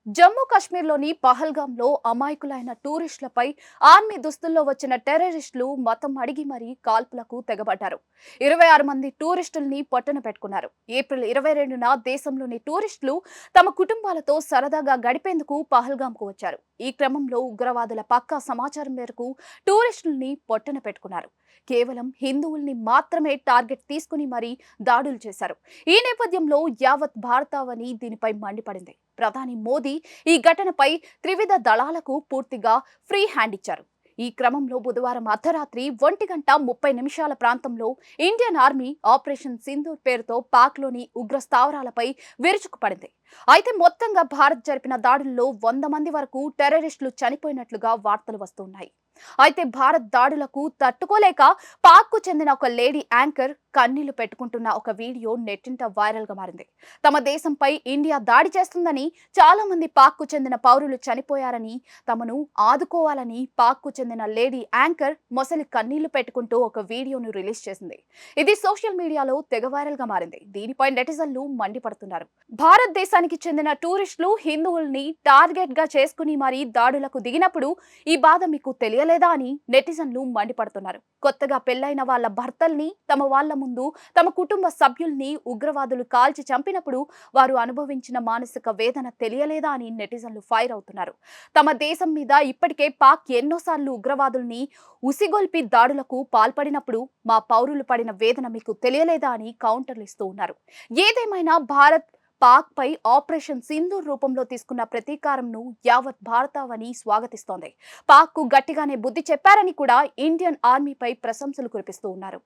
జమ్మూ కాశ్మీర్లోని పహల్గాంలో అమాయకులైన టూరిస్టులపై ఆర్మీ దుస్తుల్లో వచ్చిన టెర్రరిస్టులు మతం అడిగి మరీ కాల్పులకు తెగబడ్డారు. 26 మంది టూరిస్టుల్ని పొట్టన పెట్టుకున్నారు. ఏప్రిల్ 22న దేశంలోని టూరిస్టులు తమ కుటుంబాలతో సరదాగా గడిపేందుకు పహల్గాంకు వచ్చారు. ఈ క్రమంలో ఉగ్రవాదుల పక్కా సమాచారం మేరకు టూరిస్టుల్ని పొట్టన పెట్టుకున్నారు. కేవలం హిందువుల్ని మాత్రమే టార్గెట్ తీసుకుని మరీ దాడులు చేశారు. ఈ నేపథ్యంలో యావత్ భారతావని దీనిపై మండిపడింది. ప్రధాని మోదీ ఈ ఘటనపై త్రివిధ దళాలకు పూర్తిగా ఫ్రీ హ్యాండ్ ఇచ్చారు. ఈ క్రమంలో బుధవారం అర్ధరాత్రి 1:30 ప్రాంతంలో ఇండియన్ ఆర్మీ ఆపరేషన్ సింధూర్ పేరుతో పాక్లోని ఉగ్ర స్థావరాలపై విరుచుకుపడింది. అయితే మొత్తంగా భారత్ జరిపిన దాడుల్లో 100 మంది వరకు టెర్రరిస్టులు చనిపోయినట్లుగా వార్తలు వస్తున్నాయి. అయితే భారత్ దాడులకు తట్టుకోలేక పాక్కు చెందిన ఒక లేడీ యాంకర్ కన్నీళ్లు పెట్టుకుంటున్న ఒక వీడియో నెట్టింట వైరల్ గా మారింది. తమ దేశంపై ఇండియా దాడి చేస్తుందని, చాలా మంది పాక్కు చెందిన పౌరులు చనిపోయారని, తమను ఆదుకోవాలని పాక్కు చెందిన లేడీ యాంకర్ మొసలి కన్నీళ్లు పెట్టుకుంటూ ఒక వీడియోను రిలీజ్ చేసింది. ఇది సోషల్ మీడియాలో తెగ వైరల్ గా మారింది. దీనిపై నెటిజన్లు మండిపడుతున్నారు. భారతదేశానికి చెందిన టూరిస్టులు హిందువుల్ని టార్గెట్ గా చేసుకుని మరీ దాడులకు దిగినప్పుడు ఈ బాధ మీకు తెలియలేదా అని నెటిజన్లు మండిపడుతున్నారు. కొత్తగా పెళ్లైన వాళ్ళ భర్తల్ని, తమ వాళ్ళ ముందు తమ కుటుంబ సభ్యుల్ని ఉగ్రవాదులు కాల్చి చంపినప్పుడు వారు అనుభవించిన మానసిక వేదన తెలియలేదా అని నెటిజన్లు ఫైర్ అవుతున్నారు. తమ దేశం మీద ఇప్పటికే పాక్ ఎన్నోసార్లు ఉగ్రవాదుల్ని ఉసిగొల్పి దాడులకు పాల్పడినప్పుడు మా పౌరులు పడిన వేదన మీకు తెలియలేదా అని కౌంటర్లు ఇస్తూ ఉన్నారు. ఏదేమైనా భారత్ పాక్ పై ఆపరేషన్ సింధూర్ రూపంలో తీసుకున్న ప్రతీకారంను యావత్ భారతావని స్వాగతిస్తోంది. పాక్ కు గట్టిగానే బుద్ధి చెప్పారని కూడా ఇండియన్ ఆర్మీపై ప్రశంసలు కురిపిస్తూ ఉన్నారు.